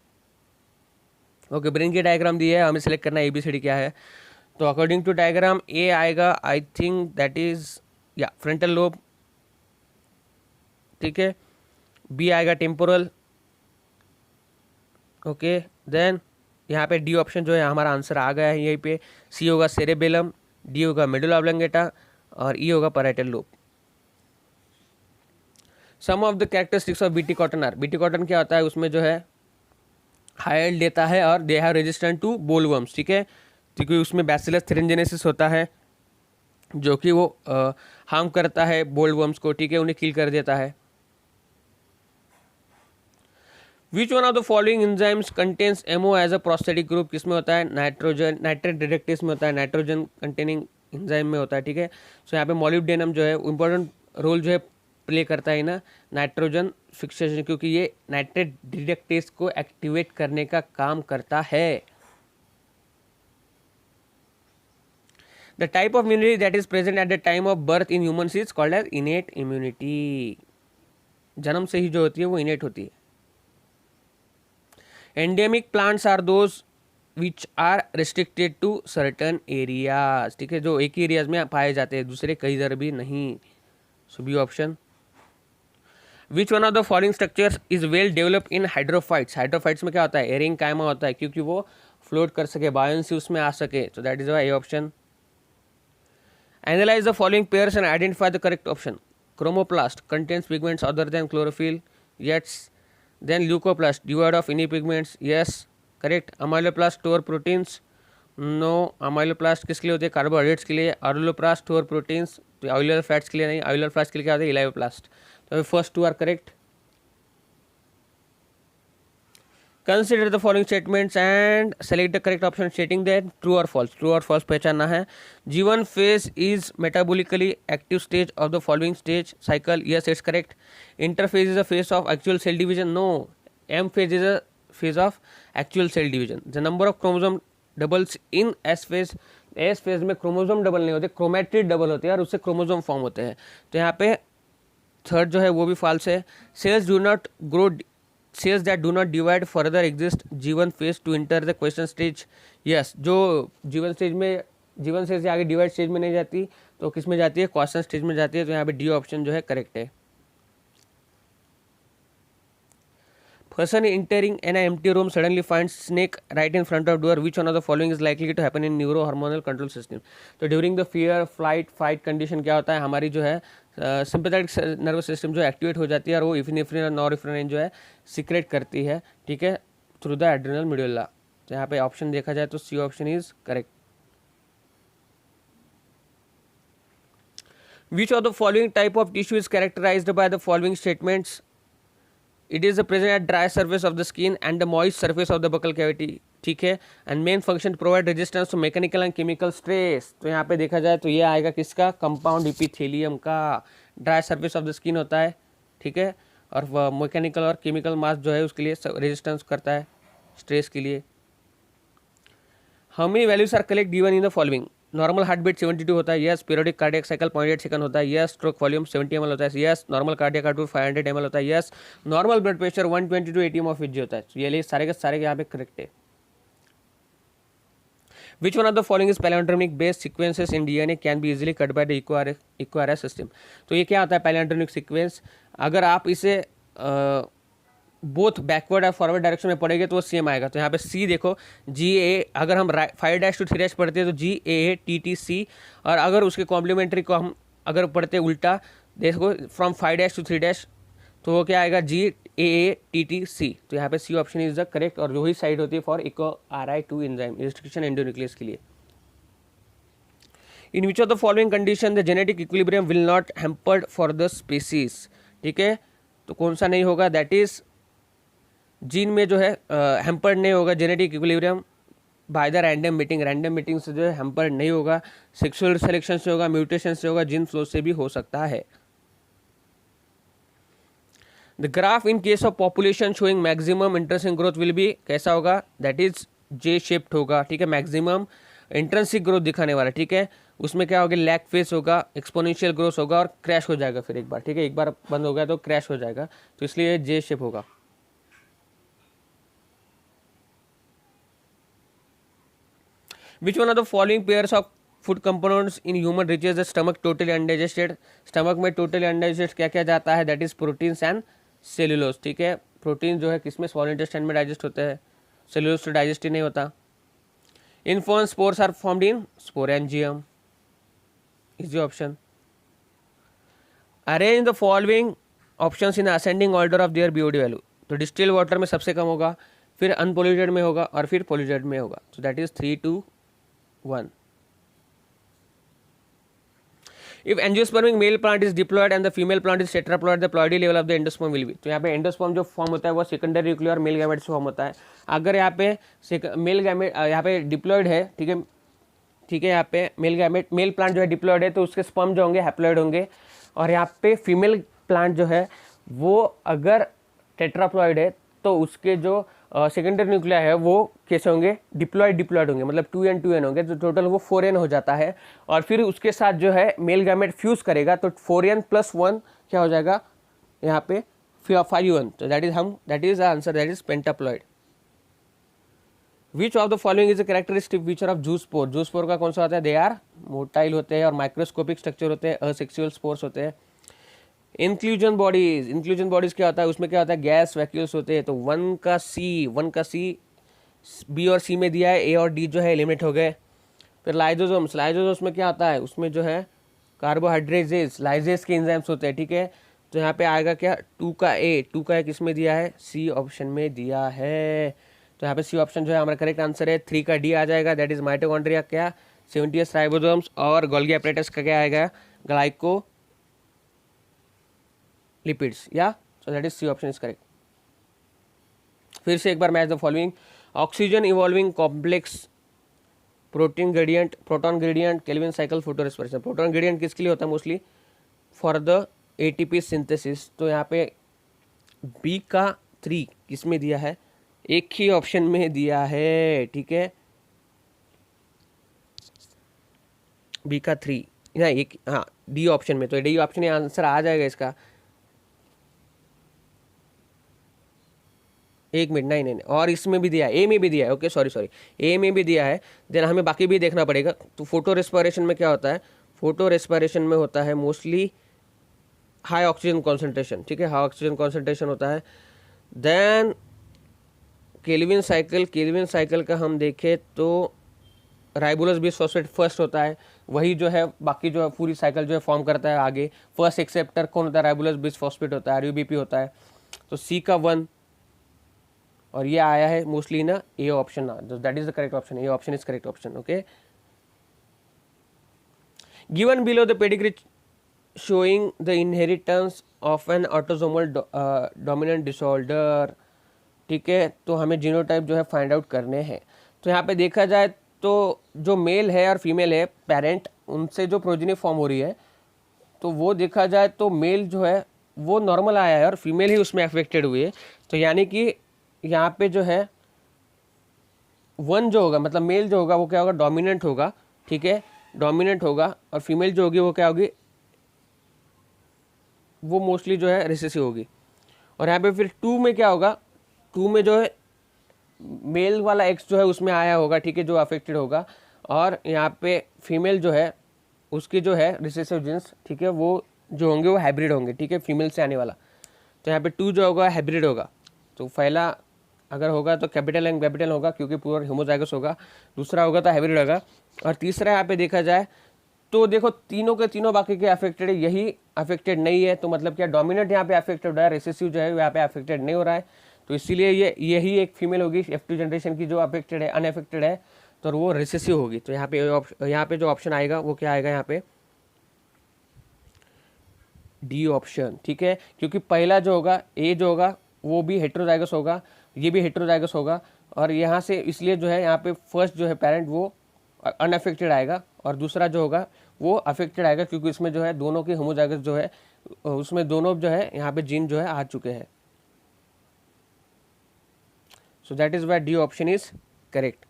S1: Okay, brain की डायग्राम दी है, हमें सेलेक्ट करना है ABCD क्या है, तो अकॉर्डिंग टू डायग्राम ए आएगा, आई थिंक दैट इज या फ्रंटल लोब, ठीक है, बी आएगा टेम्पोरल, ओके, देन यहाँ पे डी ऑप्शन जो है हमारा आंसर आ गया है यहीं पे, सी होगा सेरेबेलम, डी होगा मेडुला ऑब्लंगेटा, और ई होगा parietal lobe. Some of the characteristics of BT cotton are, BT cotton क्या होता है, उसमें जो है हाई देता है और दे हैव रेजिस्टेंट टू बोलवर्म्स, ठीक है, क्योंकि उसमें बैसिलस थ्रिंजेनेसिस होता है जो कि वो हार्म करता है बोलवर्म्स को, ठीक है, उन्हें किल कर देता है। Which one of the following enzymes contains MO as a prosthetic group, किसमें होता है, नाइट्रोजन नाइट्रेट डिटेक्टेस में होता है, नाइट्रोजन कंटेनिंग एंजाइम में होता है, ठीक है। सो यहाँ पे मॉलिब्डेनम जो है इंपॉर्टेंट रोल जो है प्ले करता है ना नाइट्रोजन फिक्सेशन, क्योंकि ये नाइट्रेट डिटेक्टेस को एक्टिवेट करने का काम करता है। The type of immunity that is present at the time of birth in humans is called as innate immunity, जन्म से ही जो होती है वो इनेट होती है। Endemic plants are those which are restricted to certain areas, ठीक है, जो एक ही एरियाज में पाए जाते हैं, दूसरे कहीं इधर भी नहीं, so B option. Which one of the following structures is well developed in hydrophytes, hydrophytes में क्या होता है, एरिंग कायमा होता है, क्योंकि वो फ्लोट कर सके, बायोंसी उसमें आ सके, तो that is why A option. Analyse the following pairs and identify the correct option. Chromoplast contains pigments other than chlorophyll, yes, then leucoplast devoid of any pigments, yes, correct. Amyloplast store proteins, no, amyloplast किसके लिए होते हैं, carbohydrates के लिए। Aleuroplast store proteins, तो oil or fats के लिए नहीं, ऑयलर फैट्स के लिए क्या होता है, इलायोप्लास्ट, तो first 2 are correct. Consider the following statements and select the correct option stating that true और फॉल्स. ट्रू और फॉल्स पहचानना है. G1 phase is metabolically active stage of the following stage cycle. Yes, it's correct. Interphase is a phase of actual cell division. No. M phase is a phase of actual cell division. The number of chromosome doubles in S phase. S phase में chromosome double नहीं होते, chromatid double होते हैं और उससे chromosome form होते हैं. तो यहाँ पे थर्ड जो है वो भी फॉल्स है. Cells do not grow, cells that do not divide further exist जीवन phase to enter the quiescent stage. Yes, जो जीवन स्टेज में, जीवन स्टेज से आगे डिवाइड स्टेज में नहीं जाती तो किस में जाती है, क्वेश्चन स्टेज में जाती है. तो यहाँ पे डी ऑप्शन जो है करेक्ट है. Person entering an empty room suddenly finds snake right in front of door. Which one of the following is likely to happen in neurohormonal control system? तो during the fear flight fight condition क्या होता है, हमारी जो है sympathetic nervous system जो activate हो जाती है और वो इफिनेफ्रिन और नॉरएफ्रिन जो है सीक्रेट करती है, ठीक है, थ्रू द एड्रिनल मेडुला. तो यहाँ पे ऑप्शन देखा जाए तो C option is correct. Which of the following type of tissue is characterized by the following statements? It is present at dry surface of the skin and the moist surface of the buccal cavity. ठीक है. And main function provide resistance to mechanical and chemical stress. तो यहाँ पे देखा जाए तो ये आएगा किसका, कंपाउंड इपिथेलियम का. Dry surface of the skin होता है, ठीक है, और मैकेनिकल और केमिकल मास जो है उसके लिए रेजिस्टेंस करता है स्ट्रेस के लिए. How many values are correct given in the following? Normal heart beat 72 होता है. Yes. Periodic cardiac cycle 0.8 second होता है. यस. स्ट्रोक वॉल्यूम 70 ml होता है. Yes. Normal cardiac output 500 ml होता है. Yes. Normal blood pressure 120 to 80 of Hg होता है. तो ये सारे के सारे यहाँ पे करेक्ट है. Which one of the following is palindromic based sequences in DNA can be easily cut by the EcoRS system? तो ये क्या होता है palindromic sequence? अगर आप इसे बोथ बैकवर्ड और फॉरवर्ड डायरेक्शन में पढ़ेंगे तो वो सेम आएगा. तो यहाँ पे सी देखो, GA, अगर हम 5' to 3' पढ़ते हैं तो GAATTC, और अगर उसके कॉम्प्लीमेंट्री को हम अगर पढ़ते हैं उल्टा, देखो फ्रॉम 5' to 3' तो वो क्या आएगा, GAATTC. तो यहाँ पे C option is the correct, और वही साइड होती है for EcoRI2 enzyme, restriction endonuclease के लिए. In which of the following condition the genetic equilibrium will not hampered for the species? ठीक है, तो कौन सा नहीं होगा, दैट इज जीन में जो है हैम्पर्ड नहीं होगा genetic equilibrium by the random meeting. Random meeting से जो है हैम्पर्ड नहीं होगा. सेक्सुअल सिलेक्शन से होगा, म्यूटेशन से होगा, जीन फ्लो से भी हो सकता है. The graph in case of population showing maximum intrinsic growth will be कैसा होगा, दैट इज जे शेप्ड होगा. ठीक है, मैक्सिमम इंट्रेंसिक ग्रोथ दिखाने वाला. ठीक है, उसमें क्या होगा, लैग फेस होगा, एक्सपोनेंशियल ग्रोथ होगा और क्रैश हो जाएगा फिर एक बार. ठीक है, एक बार बंद हो गया तो क्रैश हो जाएगा, तो इसलिए जे शेप होगा. Which one of the following pairs of food components in human reaches the stomach totally undigested? Stomach में टोटली अनडाइजेस्ट क्या क्या जाता है, that is proteins and cellulose. ठीक है, प्रोटीन जो है किसमें, स्मॉल इंटेस्टाइन में डाइजेस्ट होते हैं, सेल्यूलोज तो डाइजेस्ट ही नहीं होता. In fern spores are formed in sporangium. Easy option. Arrange the following options in ascending order of their BOD value. तो डिस्टिल वाटर में सबसे कम होगा, फिर अनपोल्यूटेड में होगा और फिर पोल्यूटेड में होगा. तो that is 3 to 1. If angiospermic male plant is diploid and the female plant is tetraploid, the ploidy level of the endosperm will be. तो यहाँ पे एंडोस्पर्म जो फॉर्म होता है वो सेकेंडरी न्यूक्लियर मेल गैमेट से फॉर्म होता है. अगर यहाँ पे मेल गैमेट यहाँ पे डिप्लॉइड है, ठीक है, ठीक है, यहाँ पे मेल गैमेट मेल प्लांट जो है डिप्लॉइड है तो उसके स्पर्म जो होंगे हैप्लॉइड होंगे, और यहाँ पे फीमेल प्लांट जो है वो अगर टेट्राप्लॉइड है तो उसके जो सेकेंडरी न्यूक्लिया है वो कैसे होंगे, डिप्लॉइड होंगे, मतलब 2n 2n होंगे, तो टोटल वो 4n हो जाता है. और फिर उसके साथ जो है मेल गैमेट फ्यूज करेगा तो 4n + 1 क्या हो जाएगा यहाँ पे 5n. तो that is answer, that is pentaploid. Which of the following is a characteristic feature of zoospore? Zoospore का कौन सा होता है, दे आर मोटाइल होते हैं और माइक्रोस्कोपिक स्ट्रक्चर होते हैं, असेक्सुअल स्पोर्स होते हैं. इंक्लूजन बॉडीज क्या होता है, उसमें क्या होता है, गैस वैक्यूल्स होते हैं. तो 1 का सी बी और सी में दिया है, ए और डी जो है एलिमिनेट हो गए. फिर लाइजोसोम्स में क्या होता है, उसमें जो है कार्बोहाइड्रेजेस लाइजेस के एंजाइम्स होते हैं. ठीक है, तो यहाँ पे आएगा क्या, 2 का ए किसमें दिया है, सी ऑप्शन में दिया है. तो यहाँ पे सी ऑप्शन जो है हमारा करेक्ट आंसर है. 3 का डी आ जाएगा, दैट इज माइटोकॉन्ड्रिया क्या 70 राइबोसोम्स, और गोल्गी एपरेटस का क्या आएगा, glyco lipids. Yeah, so that is C option is correct. फिर से एक बार match the following: oxygen evolving complex, proton gradient, Calvin cycle, photorespiration. Proton gradient किसके लिए होता है? Mostly for the ATP synthesis. तो यहाँ पे बी का 3 किसमें दिया है? एक ही ऑप्शन में दिया है, ठीक है, बी का 3 ना, एक, हाँ, डी ऑप्शन में। तो डी ऑप्शन आंसर आ जाएगा इसका। एक मिनट, नहीं नहीं, और इसमें भी दिया है, ए में भी दिया है, ओके सॉरी, ए में भी दिया है, देन हमें बाकी भी देखना पड़ेगा। तो फोटो रेस्पिरेशन में क्या होता है? फोटो रेस्पिरेशन में होता है मोस्टली हाई ऑक्सीजन कॉन्सेंट्रेशन, ठीक है, हाई ऑक्सीजन कॉन्सेंट्रेशन होता है। देन केल्विन साइकिल का हम देखें तो राइबोलोस बिसफॉस्फेट फर्स्ट होता है, वही जो है बाकी जो है पूरी साइकिल जो है फॉर्म करता है आगे। फर्स्ट एक्सेप्टर कौन होता है? राइबोलोस बिसफॉस्फेट होता है, आरयूबीपी होता है। तो सी का 1, और ये आया है मोस्टली ना A option, that is the correct option, A option is correct option, okay. Given below the pedigree showing the inheritance of an autosomal dominant disorder, ठीक है। तो हमें जीनोटाइप जो है फाइंड आउट करने हैं। तो यहाँ पे देखा जाए तो जो मेल है और फीमेल है पेरेंट, उनसे जो प्रोजेनी फॉर्म हो रही है, तो वो देखा जाए तो मेल जो है वो नॉर्मल आया है और फीमेल ही उसमें अफेक्टेड हुई है। तो यानी कि यहाँ पे जो है 1 जो होगा, मतलब मेल जो होगा वो क्या होगा? डोमिनेंट होगा, ठीक है, डोमिनेंट होगा। और फीमेल जो होगी वो क्या होगी? वो मोस्टली जो है रिसेसिव होगी। और यहाँ पे फिर 2 में क्या होगा? 2 में जो है मेल वाला एक्स जो है उसमें आया होगा, ठीक है, जो अफेक्टेड होगा। और यहाँ पे फीमेल जो है उसकी जो है रिसेसिव जीन्स, ठीक है, वो जो होंगे वो हाइब्रिड होंगे, ठीक है, फीमेल से आने वाला। तो यहाँ पे 2 जो होगा हाइब्रिड होगा। तो पहला अगर होगा तो कैपिटल एंड कैपिटल होगा क्योंकि पूरा होमोजाइगस होगा, दूसरा होगा तो हाइब्रिड होगा। और तीसरा यहाँ पे देखा जाए तो देखो तीनों के तीनों बाकी के अफेक्टेड है, यही अफेक्टेड नहीं है। तो मतलब क्या डोमिनेंट यहाँ पे अफेक्टेड हो रहा है, रिसेसिव जो है यहाँ पे अफेक्टेड नहीं हो रहा है। तो इसीलिए यही एक फीमेल होगी F2 जनरेशन की जो अफेक्टेड है, अनअफेक्टेड है, तो वो रिसेसिव होगी। तो यहाँ पे जो ऑप्शन आएगा वो क्या आएगा? यहाँ पे डी ऑप्शन, ठीक है, क्योंकि पहला जो होगा ए जो होगा वो भी हेट्रोजाइगस होगा, ये भी हेट्रोजाइगस होगा। और यहाँ से इसलिए जो है यहाँ पे फर्स्ट जो है पेरेंट वो अनअफेक्टेड आएगा और दूसरा जो होगा वो अफेक्टेड आएगा क्योंकि इसमें जो है दोनों के होमोजाइगस जो है उसमें दोनों जो है यहाँ पे जीन जो है आ चुके हैं। So that is why D option is correct.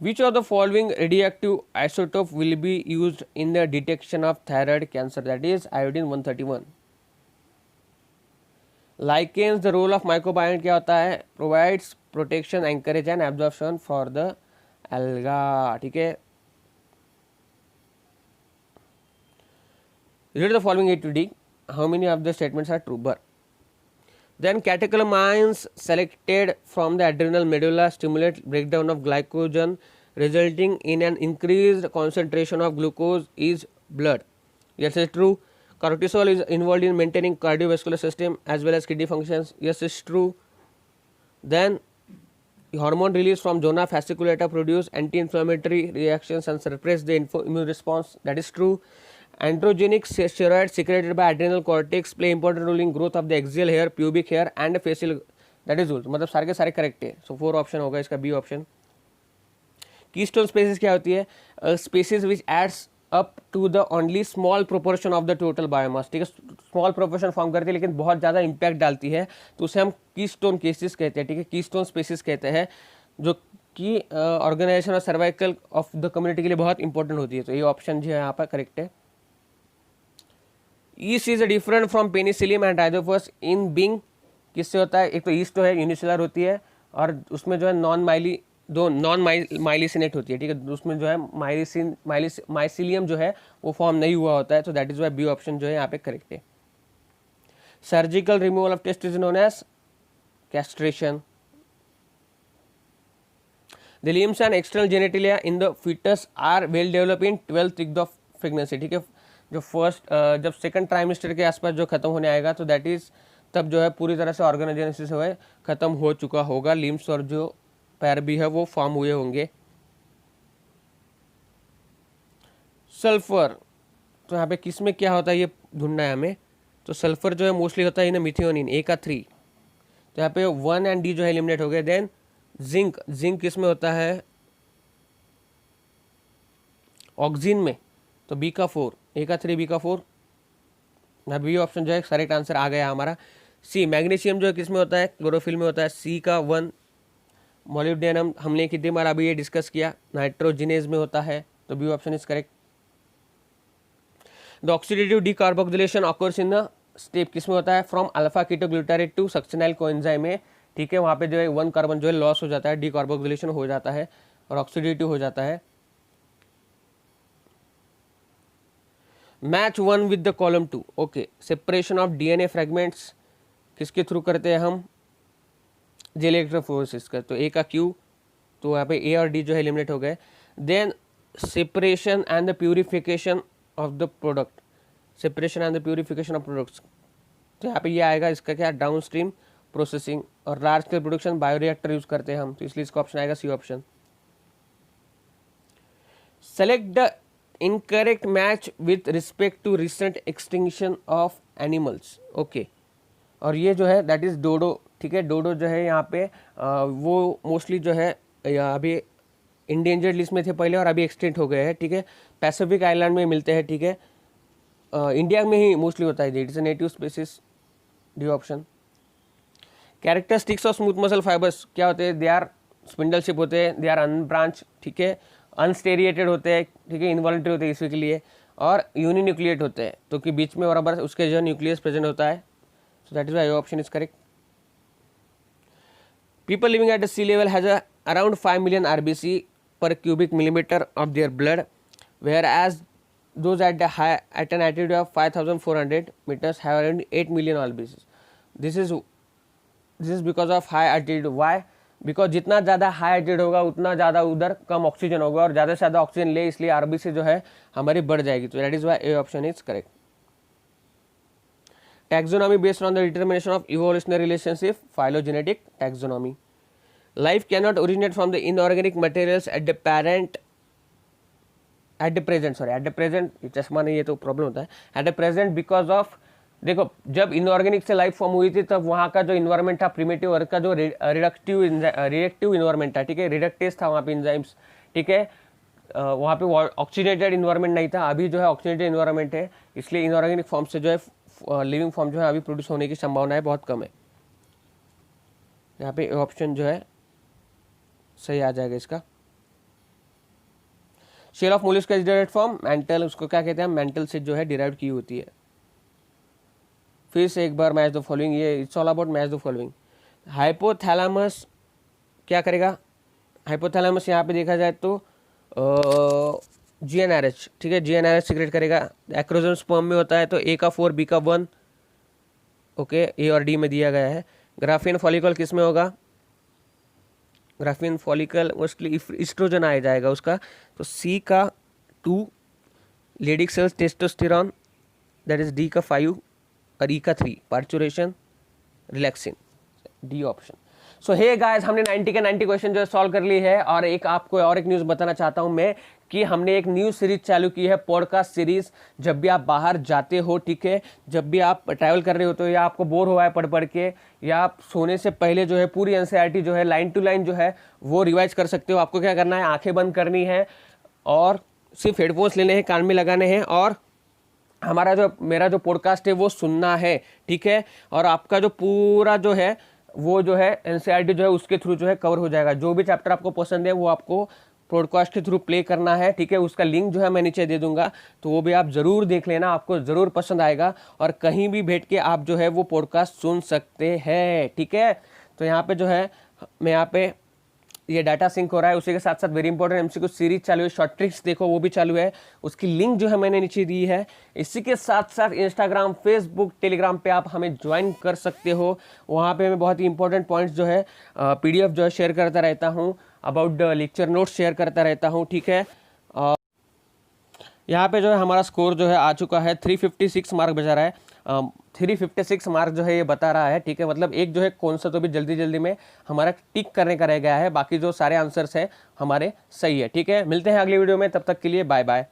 S1: Which of the following radioactive isotope will be used in the detection of thyroid cancer? That is iodine 131. Lichens, the role of microbiome क्या होता है? Provides protection, encourage and absorption for the alga, ठीक है। Read the following A to D. How many of the statements are true? But then catecholamines selected from the adrenal medulla stimulate breakdown of glycogen resulting in an increased concentration of glucose is blood. Yes, it's true. Cortisol is involved in maintaining cardiovascular system as well as kidney functions. Yes, it's true. Then hormone released from zona fasciculata produce anti-inflammatory reactions and suppress the immune response. That is true. Androgenic steroids secreted by adrenal cortex play important role in growth of the axial hair, pubic hair and facial. That is also मतलब सारे के सारे correct है। सो 4 option होगा इसका B option. Keystone spaces क्या होती है? Species which adds up to the only small proportion of the total biomass, ठीक है, स्मॉल प्रोपोर्शन फॉर्म करती है लेकिन बहुत ज़्यादा इंपैक्ट डालती है, तो उसे हम कीस्टोन केसेस कहते हैं, ठीक है, कीस्टोन स्पेसिस कहते हैं, जो कि ऑर्गेनाइजेशन और सर्वाइकल ऑफ द कम्युनिटी के लिए बहुत इंपॉर्टेंट होती है। तो ये ऑप्शन जो है यहाँ पर करेक्ट है। Yeast is different from Penicillium and Rhizopus in being, किससे होता है? एक तो ईस्ट तो है यूनिसेलर होती है और उसमें जो है नॉन माइलिसिनेट होती है, ठीक है, उसमें जो है माइसिलियम जो है वो फॉर्म नहीं हुआ होता है। तो that is why B option जो है यहाँ पे करेक्ट है। Surgical removal of testes is known as castration. The limbs and external genitalia in the foetus are well develop in 12th week of pregnancy, ठीक है, जो फर्स्ट जब second trimester के आसपास जो खत्म होने आएगा तो दैट इज तब जो है पूरी तरह से ऑर्गेनोजेनेसिस जो है खत्म हो चुका होगा, लिम्स और जो पैर भी है वो फॉर्म हुए होंगे। सल्फर, तो यहाँ पे किस में क्या होता है ये ढूंढना है हमें। तो तो सल्फर जो है मोस्टली होता है इन मिथियोनिन, ए का 3, तो यहाँ पे 1 एंड डी जो है एलिमिनेट हो गए। देन जिंक, जिंक किस में होता है, ऑक्सीजन में, तो बी का 4, ए का 3 बी का 4, बी ऑप्शन जो है करेक्ट आंसर आ गया हमारा। सी मैग्नीशियम जो है किस में होता है, क्लोरोफिल में होता है, सी का 1। मोलिब्डेनम हमने कितनी बार अभी ये डिस्कस किया, नाइट्रोजिनेज में होता है, तो B option is correct. The oxidative decarboxylation occurs in the step किस में होता है, from alpha ketoglutarate to succinyl coenzyme में, ठीक है, वहाँ पे जो है 1 कार्बन जो है लॉस हो जाता है, डीकार्बोक्सिलेशन हो जाता है और ऑक्सीडेटिव हो जाता है। Match 1 with the column 2, okay. Separation of DNA fragments किसके थ्रू करते हैं हम, जेल इलेक्ट्रोफोरेसिस का, तो ए का क्यू, तो यहाँ पे ए और डी जो है एलिमिनेट हो गए। Then separation and the purification of the product, separation and the purification of products, तो यहाँ पे ये आएगा, इसका क्या, डाउन स्ट्रीम प्रोसेसिंग और large scale production, bioreactor use करते हैं हम, तो इसलिए इसका ऑप्शन आएगा C option. Select the incorrect match with respect to recent extinction of animals, okay. और ये जो है दैट इज डोडो, ठीक है, डोडो जो है यहाँ पे वो मोस्टली जो है अभी इंडेंजर्ड लिस्ट में थे पहले और अभी एक्सटेंट हो गए हैं, ठीक है, पैसिफिक आइलैंड में मिलते हैं, ठीक है, इंडिया में ही मोस्टली होता है, it is a native species, D option. Characteristics of smooth muscle fibres क्या होते हैं, दे आर स्पिंडल शिप होते हैं, दे आर अनब्रांच, ठीक है, अनस्टेरिएटेड होते हैं, ठीक है, इनवॉल्ट्री होते हैं इसी के लिए, और यूनिन्यूक्लिएट होते हैं, तो कि बीच में बराबर उसके जो न्यूक्लियस प्रेजेंट होता है, सो that is why option is correct. People living at the sea level has around 5 million RBC per cubic millimeter of their blood, whereas those at an altitude of 5,400 meters have around 8 million RBC. This is because of high altitude. Why? Because जितना ज़्यादा high altitude होगा उतना ज़्यादा उधर कम oxygen होगा और ज़्यादा से ज़्यादा ऑक्सीजन ले, इसलिए आरबीसी जो है हमारी बढ़ जाएगी, तो that is why A option is correct. Taxonomy based on the determination of evolutionary relationship, phylogenetic taxonomy. Life cannot originate from the inorganic materials at the present, ये चश्मा नहीं, ये तो प्रॉब्लम होता है, at the present because of, देखो जब inorganic से लाइफ फॉर्म हुई थी तब वहाँ का जो इन्वायरमेंट था प्रिमिटिव और का जो रिडक्टिव इन्वायरमेंट था, ठीक है, रिडक्टेज था वहाँ पे एंजाइम्स, ठीक है, वहाँ पे ऑक्सीडेटेड इन्वायरमेंट नहीं था, अभी जो है ऑक्सीडेटेड इन्वायरमेंट है, इसलिए इनऑर्गेनिक फॉर्म से जो है लिविंग फॉर्म जो है अभी प्रोड्यूस होने की संभावनाएं बहुत कम है। यहाँ पे ऑप्शन जो है सही आ जाएगा इसका। Shell of mollusc is derived from mantle, उसको क्या कहते हैं, मेंटल से जो है डिराइव की होती है। फिर से एक बार मैच द फॉलोइंग, ये it's all about match the following. Hypothalamus क्या करेगा, हाइपोथैलेमस यहाँ पे देखा जाए तो GnRH, ठीक है, GnRH सीक्रेट करेगा। एक्रोजन स्पर्म में होता है तो ए का 4 बी का 1, ओके, ए और डी में दिया गया है। ग्राफियन फॉलिकल किस में होगा, ग्राफियन फॉलिकल मोस्टली इस्ट्रोजन आ जाएगा उसका, तो सी का 2, Leydig cells testosterone, that is D का 5 और ई का 3, पार्चुरेशन रिलैक्सिन, डी ऑप्शन। सो हे गाइस, हमने 90 के 90 क्वेश्चन जो है सॉल्व कर ली है। और एक आपको और एक न्यूज़ बताना चाहता हूं मैं कि हमने एक न्यू सीरीज चालू की है, पॉडकास्ट सीरीज। जब भी आप बाहर जाते हो, ठीक है, जब भी आप ट्रैवल कर रहे हो तो या आपको बोर हुआ है पढ़ पढ़ के, या आप सोने से पहले जो है पूरी एनसीईआरटी जो है लाइन टू लाइन जो है वो रिवाइज कर सकते हो। आपको क्या करना है, आंखें बंद करनी है और सिर्फ हेडफोन्स लेने हैं, कान में लगाने हैं और मेरा जो पॉडकास्ट है वो सुनना है, ठीक है। और आपका जो पूरा जो है वो जो है एनसीईआरटी जो है उसके थ्रू जो है कवर हो जाएगा। जो भी चैप्टर आपको पसंद है वो आपको पॉडकास्ट के थ्रू प्ले करना है, ठीक है। उसका लिंक जो है मैं नीचे दे दूंगा, तो वो भी आप ज़रूर देख लेना, आपको ज़रूर पसंद आएगा और कहीं भी बैठ के आप जो है वो पॉडकास्ट सुन सकते हैं, ठीक है। तो यहाँ पे जो है मैं यहाँ पे ये डाटा सिंक हो रहा है, उसी के साथ साथ वेरी इंपॉर्टेंट एमसीक्यू सीरीज चालू है, शॉर्ट ट्रिक्स देखो वो भी चालू है, उसकी लिंक जो है मैंने नीचे दी है। इसी के साथ साथ इंस्टाग्राम, फेसबुक, टेलीग्राम पे आप हमें ज्वाइन कर सकते हो। वहाँ पे मैं बहुत ही इंपॉर्टेंट पॉइंट्स जो है PDF जो है शेयर करता रहता हूँ, about the lecture notes share करता रहता हूँ, ठीक है। यहाँ पे जो है हमारा स्कोर जो है आ चुका है 356 मार्क बचा रहा है, 356 मार्क जो है ये बता रहा है, ठीक है। मतलब एक जो है कौन सा तो भी जल्दी जल्दी में हमारा टिक करने का रह गया है, बाकी जो सारे आंसर्स है हमारे सही है, ठीक है। मिलते हैं अगली वीडियो में, तब तक के लिए बाय बाय।